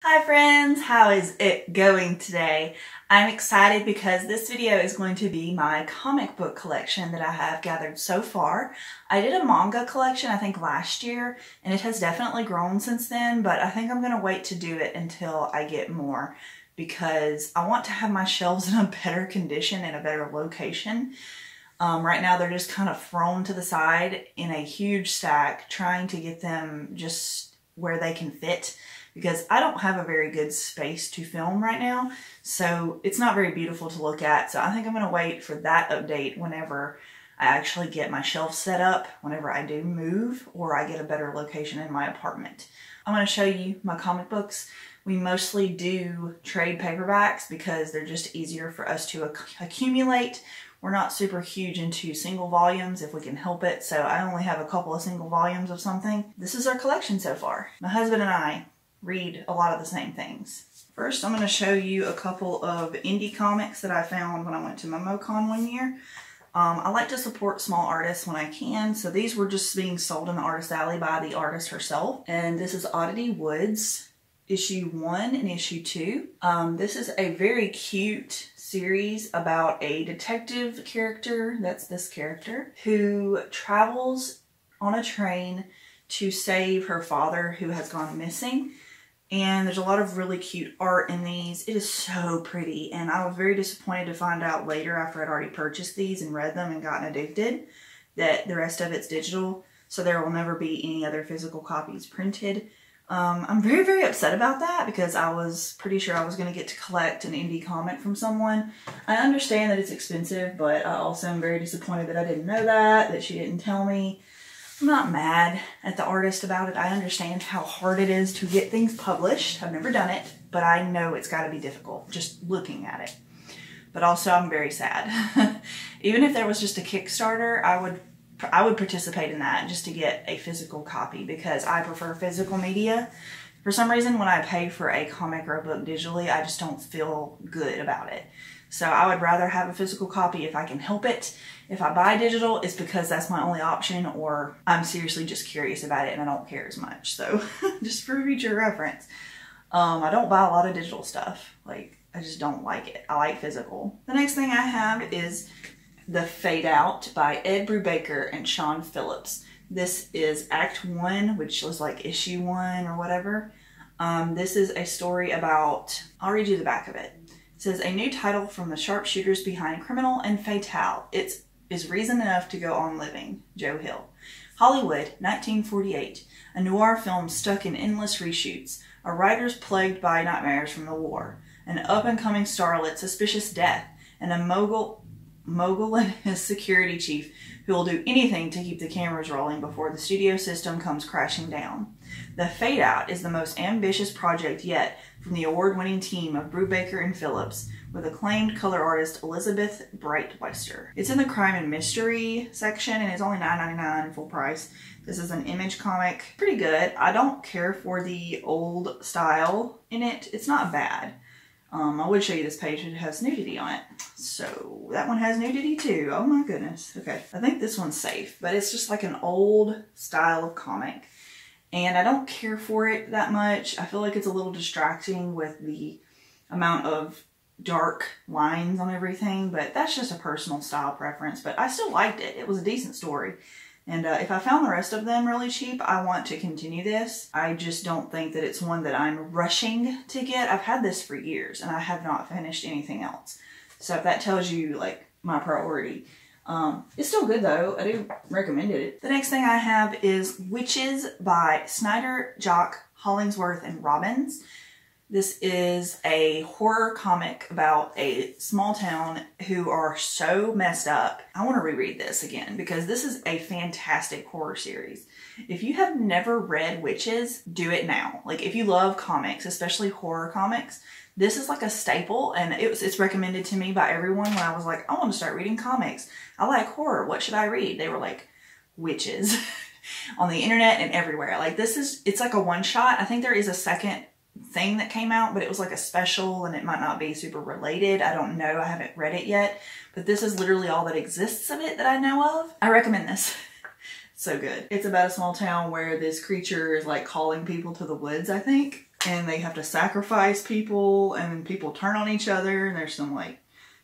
Hi friends, how is it going today? I'm excited because this video is going to be my comic book collection that I have gathered so far. I did a manga collection I think last year and it has definitely grown since then, but I think I'm going to wait to do it until I get more because I want to have my shelves in a better condition and a better location. Right now they're just kind of thrown to the side in a huge stack, trying to get them just where they can fit, because I don't have a very good space to film right now, so it's not very beautiful to look at. So I think I'm going to wait for that update whenever I actually get my shelf set up, whenever I do move or I get a better location in my apartment. I'm going to show you my comic books. We mostly do trade paperbacks because they're just easier for us to accumulate. We're not super huge into single volumes if we can help it, so I only have a couple of single volumes of something. This is our collection so far. My husband and I read a lot of the same things. First, I'm going to show you a couple of indie comics that I found when I went to MomoCon one year. I like to support small artists when I can, so these were just being sold in the artist alley by the artist herself. And this is Oddity Woods, issue 1 and issue 2. This is a very cute series about a detective character, that's this character, who travels on a train to save her father who has gone missing. And there's a lot of really cute art in these. It is so pretty, and I was very disappointed to find out later, after I'd already purchased these and read them and gotten addicted, that the rest of it's digital, so there will never be any other physical copies printed. I'm very, very upset about that because I was pretty sure I was going to get to collect an indie comic from someone. I understand that it's expensive, but I also am very disappointed that I didn't know that she didn't tell me. I'm not mad at the artist about it. I understand how hard it is to get things published. I've never done it, but I know it's got to be difficult just looking at it. But also I'm very sad. Even if there was just a Kickstarter, I would participate in that just to get a physical copy because I prefer physical media. For some reason, when I pay for a comic or a book digitally, I just don't feel good about it. So I would rather have a physical copy if I can help it. If I buy digital, it's because that's my only option, or I'm seriously just curious about it and I don't care as much. So just for future reference, I don't buy a lot of digital stuff. Like, I just don't like it. I like physical. The next thing I have is The Fade Out by Ed Brubaker and Sean Phillips. This is Act 1, which was like issue 1 or whatever. This is a story about, I'll read you the back of it. It says, a new title from the sharpshooters behind Criminal and Fatale. It is reason enough to go on living. Joe Hill. Hollywood, 1948. A noir film stuck in endless reshoots. A writer's plagued by nightmares from the war. An up-and-coming starlet's suspicious death. And a mogul and his security chief who will do anything to keep the cameras rolling before the studio system comes crashing down. The Fade Out is the most ambitious project yet from the award-winning team of Brubaker and Phillips, with acclaimed color artist Elizabeth Breitweister. It's in the crime and mystery section and it's only $9.99 full price. This is an Image comic. Pretty good. I don't care for the old style in it. It's not bad. I would show you this page. It has nudity on it. So that one has nudity too. Oh my goodness. Okay. I think this one's safe, but it's just like an old style of comic. And I don't care for it that much. I feel like it's a little distracting with the amount of dark lines on everything, but that's just a personal style preference. But I still liked it. It was a decent story. And if I found the rest of them really cheap, I want to continue this. I just don't think that it's one that I'm rushing to get. I've had this for years and I have not finished anything else. So if that tells you like my priority. It's still good though. I do recommend it. The next thing I have is Witches by Snyder, Jock, Hollingsworth, and Robbins. This is a horror comic about a small town who are so messed up. I want to reread this again because this is a fantastic horror series. If you have never read Witches, do it now. Like, if you love comics, especially horror comics, this is like a staple, and it's recommended to me by everyone when I was like, I want to start reading comics. I like horror. What should I read? They were like, Witches on the internet and everywhere. Like, it's like a one-shot. I think there is a second thing that came out, but it was like a special and it might not be super related. I don't know. I haven't read it yet, but this is literally all that exists of it that I know of. I recommend this. So good. It's about a small town where this creature is like calling people to the woods, I think. and they have to sacrifice people, and people turn on each other, and there's some like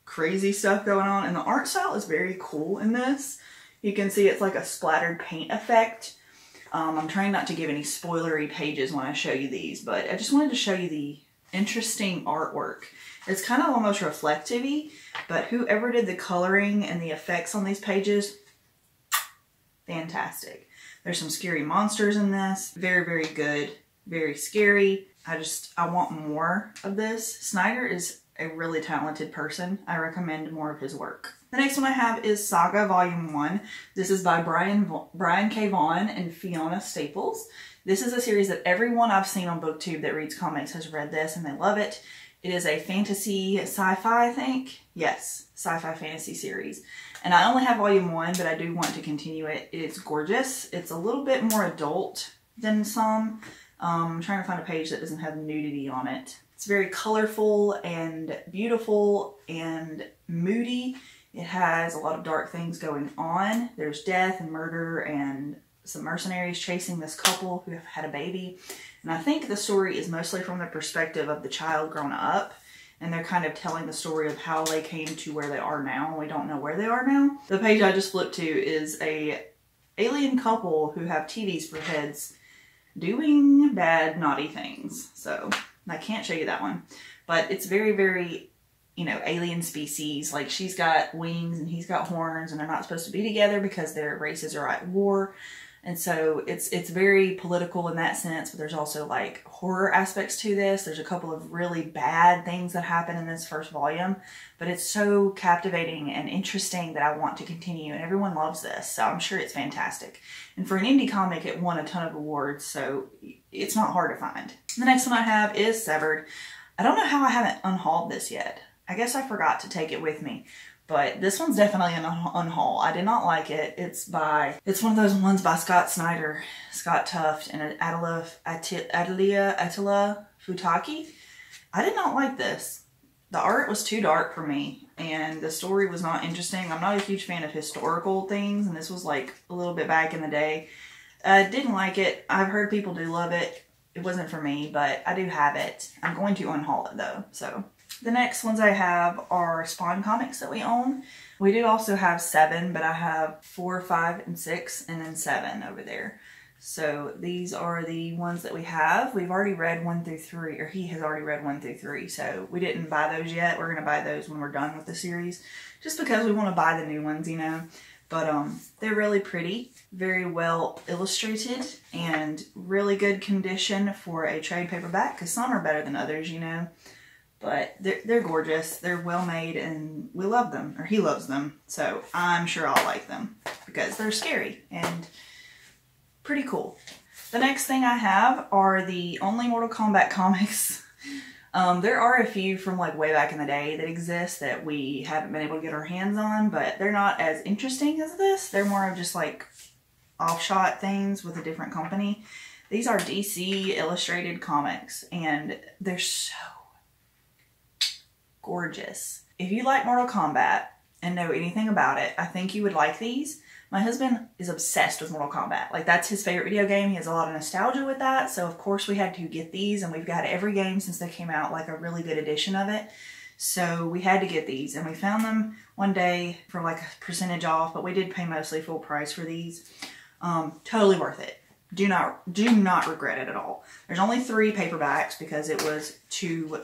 crazy stuff going on. And the art style is very cool in this. You can see it's like a splattered paint effect. I'm trying not to give any spoilery pages when I show you these, but I just wanted to show you the interesting artwork. It's kind of almost reflective-y, but whoever did the coloring and the effects on these pages, fantastic. There's some scary monsters in this. Very, very good. Very scary. I want more of this. Snyder is a really talented person. I recommend more of his work. The next one I have is Saga Volume 1. This is by Brian K. Vaughan and Fiona Staples. This is a series that everyone I've seen on BookTube that reads comics has read this and they love it. It is a fantasy sci-fi, I think. Yes, sci-fi fantasy series. And I only have Volume 1, but I do want to continue it. It's gorgeous. It's a little bit more adult than some. I'm trying to find a page that doesn't have nudity on it. It's very colorful and beautiful and moody. It has a lot of dark things going on. There's death and murder and some mercenaries chasing this couple who have had a baby. And I think the story is mostly from the perspective of the child grown up. And they're kind of telling the story of how they came to where they are now. And we don't know where they are now. The page I just flipped to is a alien couple who have TVs for heads doing bad, naughty things. So I can't show you that one. But it's very, very, you know, alien species. Like, she's got wings and he's got horns, and they're not supposed to be together because their races are at war. And so it's very political in that sense, but there's also like horror aspects to this. There's a couple of really bad things that happen in this first volume, but it's so captivating and interesting that I want to continue, and everyone loves this, so I'm sure it's fantastic. And for an indie comic, it won a ton of awards, so it's not hard to find. The next one I have is Severed. I don't know how I haven't unhauled this yet. I guess I forgot to take it with me. But this one's definitely an unhaul. I did not like it. It's one of those ones by Scott Snyder, Scott Tuft, and Attila Futaki. I did not like this. The art was too dark for me, and the story was not interesting. I'm not a huge fan of historical things, and this was like a little bit back in the day. Didn't like it. I've heard people do love it. It wasn't for me, but I do have it. I'm going to unhaul it though, so. The next ones I have are Spawn comics that we own. We do also have 7, but I have 4, 5, and 6, and then 7 over there. So these are the ones that we have. We've already read 1 through 3, or he has already read 1 through 3, so we didn't buy those yet. We're going to buy those when we're done with the series, just because we want to buy the new ones, you know. But they're really pretty, very well illustrated, and really good condition for a trade paperback, because some are better than others, you know. But they're gorgeous, they're well made, and we love them, or he loves them, so I'm sure I'll like them because they're scary and pretty cool. The next thing I have are the only Mortal Kombat comics. There are a few from like way back in the day that exist that we haven't been able to get our hands on, but they're not as interesting as this. They're more of just like offshot things with a different company. These are DC illustrated comics, and they're so gorgeous. If you like Mortal Kombat and know anything about it, I think you would like these. My husband is obsessed with Mortal Kombat. Like, that's his favorite video game. He has a lot of nostalgia with that. So of course we had to get these, and we've got every game since they came out, like a really good edition of it. So we had to get these, and we found them one day for like a percentage off, but we did pay mostly full price for these. Totally worth it. Do not regret it at all. There's only 3 paperbacks because it was to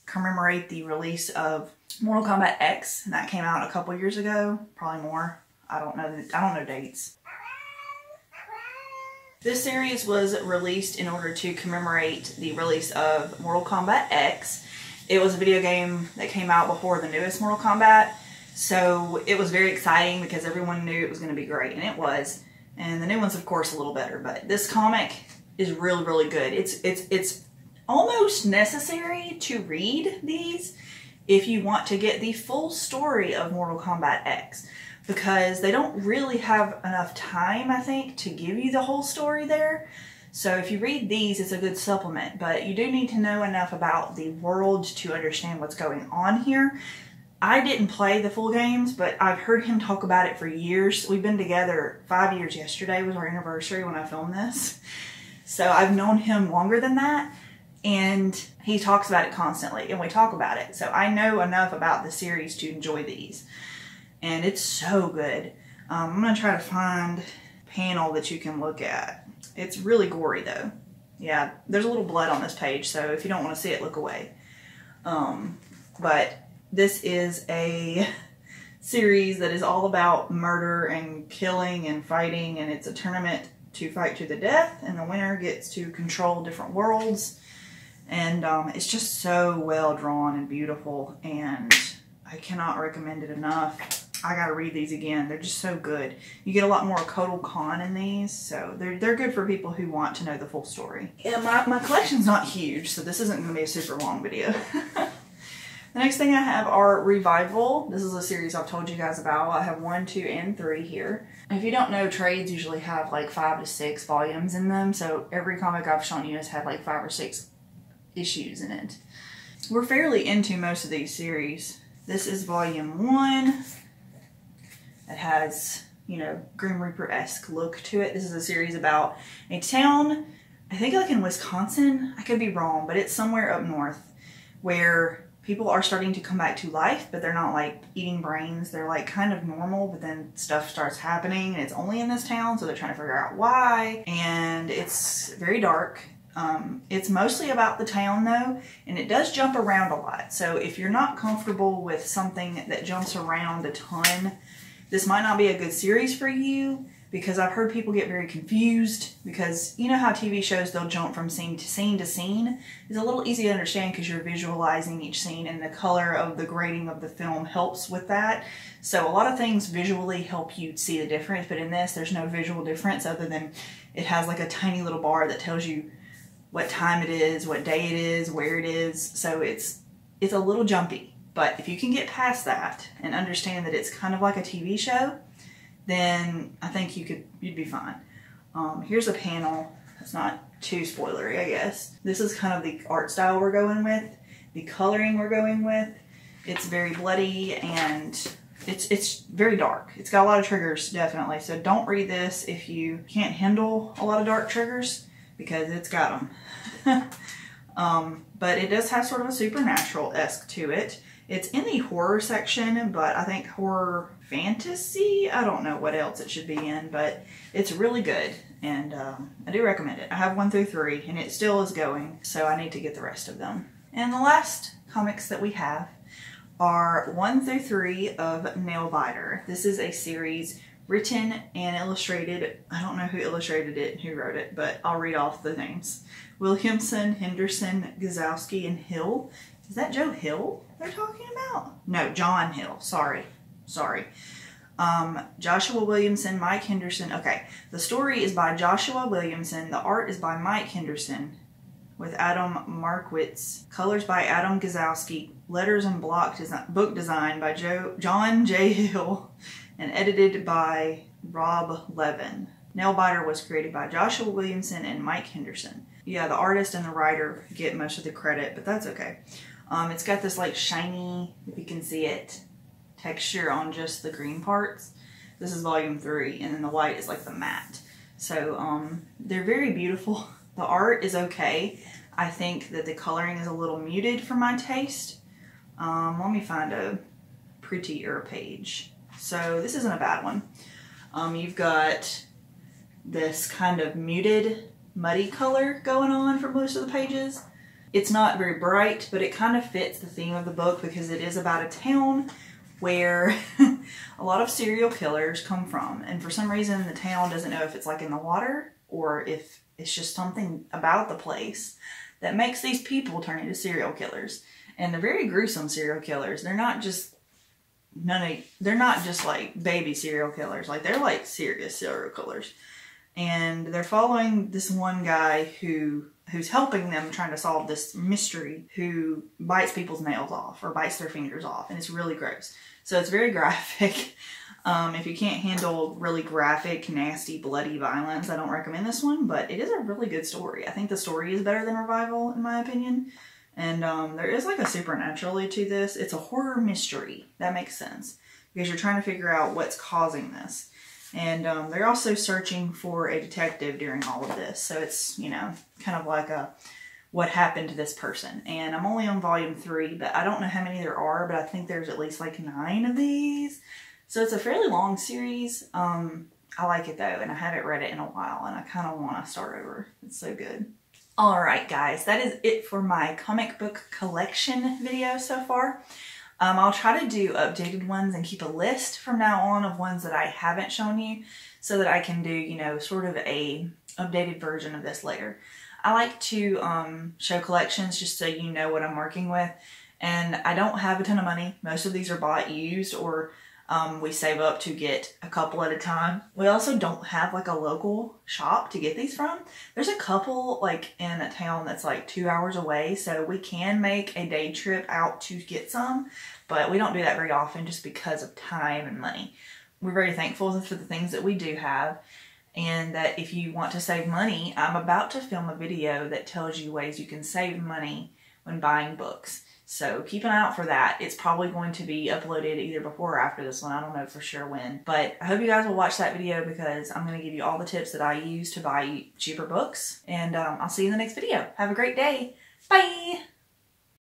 commemorate the release of Mortal Kombat X, and that came out a couple years ago, probably more. I don't know dates. This series was released in order to commemorate the release of Mortal Kombat X. It was a video game that came out before the newest Mortal Kombat, so it was very exciting because everyone knew it was going to be great, and it was. And the new one's of course a little better, but this comic is really, really good. It's almost necessary to read these if you want to get the full story of Mortal Kombat X, because they don't really have enough time, I think, to give you the whole story there. So if you read these, it's a good supplement, but you do need to know enough about the world to understand what's going on here. I didn't play the full games, but I've heard him talk about it for years. We've been together 5 years. Yesterday was our anniversary when I filmed this. So I've known him longer than that. And he talks about it constantly, and we talk about it. So I know enough about the series to enjoy these. And it's so good. I'm going to try to find a panel that you can look at. It's really gory though. Yeah, there's a little blood on this page, so if you don't want to see it, look away. But this is a series that is all about murder and killing and fighting, and it's a tournament to fight to the death, and the winner gets to control different worlds. And it's just so well drawn and beautiful, and I cannot recommend it enough. I gotta read these again. They're just so good. You get a lot more Kotal Khan in these, so they're good for people who want to know the full story. Yeah, my collection's not huge, so this isn't gonna be a super long video. The next thing I have are Revival. This is a series I've told you guys about. I have 1, 2, and 3 here. If you don't know, trades usually have like 5 to 6 volumes in them, so every comic I've shown you has had like 5 or 6 issues in it. We're fairly into most of these series. This is volume 1. It has, you know, Grim Reaper-esque look to it. This is a series about a town, I think like in Wisconsin. I could be wrong, but it's somewhere up north where people are starting to come back to life, but they're not like eating brains. They're like kind of normal, but then stuff starts happening, and it's only in this town, so they're trying to figure out why. And it's very dark. It's mostly about the town though, and it does jump around a lot. So if you're not comfortable with something that jumps around a ton, this might not be a good series for you, because I've heard people get very confused, because you know how TV shows, they'll jump from scene to scene to scene. It's a little easy to understand because you're visualizing each scene, and the color of the grading of the film helps with that. So a lot of things visually help you see the difference, but in this there's no visual difference other than it has like a tiny little bar that tells you what time it is, what day it is, where it is. So it's a little jumpy. But if you can get past that and understand that it's kind of like a TV show, then I think you'd be fine. Here's a panel. It's not too spoilery, I guess. This is kind of the art style we're going with, the coloring we're going with. It's very bloody, and it's very dark. It's got a lot of triggers, definitely. So don't read this if you can't handle a lot of dark triggers, because it's got them. But it does have sort of a supernatural-esque to it. It's in the horror section, but I think horror fantasy, I don't know what else it should be in, but it's really good, and I do recommend it. I have 1 through 3, and it still is going, so I need to get the rest of them. And the last comics that we have are 1 through 3 of Nailbiter. This is a series written and illustrated. I don't know who illustrated it and who wrote it, but I'll read off the names. Williamson, Henderson, Gazowski, and Hill. Is that Joe Hill they're talking about? No, John Hill. Sorry. Joshua Williamson, Mike Henderson. Okay, the story is by Joshua Williamson. The art is by Mike Henderson with Adam Markwitz. Colors by Adam Gazowski. Letters and book design by John J. Hill. And edited by Rob Levin. Nailbiter was created by Joshua Williamson and Mike Henderson. Yeah, the artist and the writer get most of the credit, but that's okay. It's got this like shiny, if you can see it, texture on just the green parts. This is volume 3, and then the white is like the matte. So they're very beautiful. The art is okay. I think that the coloring is a little muted for my taste. Let me find a prettier page. So this isn't a bad one. You've got this kind of muted, muddy color going on for most of the pages. It's not very bright, but it kind of fits the theme of the book because it is about a town where a lot of serial killers come from. And for some reason, the town doesn't know if it's like in the water or if it's just something about the place that makes these people turn into serial killers. And they're very gruesome serial killers. They're not just they're not just like baby serial killers. Like, they're like serious serial killers. And they're following this one guy who's helping them trying to solve this mystery, who bites people's nails off or bites their fingers off, and it's really gross. So it's very graphic. If you can't handle really graphic, nasty, bloody violence, I don't recommend this one, but it is a really good story. I think the story is better than Revival, in my opinion. And there is like a supernaturally to this. It's a horror mystery. That makes sense, because you're trying to figure out what's causing this. And they're also searching for a detective during all of this. So it's, you know, kind of like a what happened to this person. And I'm only on volume 3, but I don't know how many there are, but I think there's at least like 9 of these. So it's a fairly long series. I like it though, and I haven't read it in a while, and I kind of want to start over. It's so good. Alright guys, that is it for my comic book collection video so far. I'll try to do updated ones and keep a list from now on of ones that I haven't shown you so that I can do, you know, sort of a updated version of this later. I like to show collections just so you know what I'm working with, and I don't have a ton of money. Most of these are bought used, or we save up to get a couple at a time. We also don't have like a local shop to get these from. There's a couple like in a town that's like 2 hours away, so we can make a day trip out to get some, but we don't do that very often just because of time and money. We're very thankful for the things that we do have, and that if you want to save money, I'm about to film a video that tells you ways you can save money when buying books. So keep an eye out for that. It's probably going to be uploaded either before or after this one. I don't know for sure when. But I hope you guys will watch that video because I'm going to give you all the tips that I use to buy cheaper books. And I'll see you in the next video. Have a great day. Bye!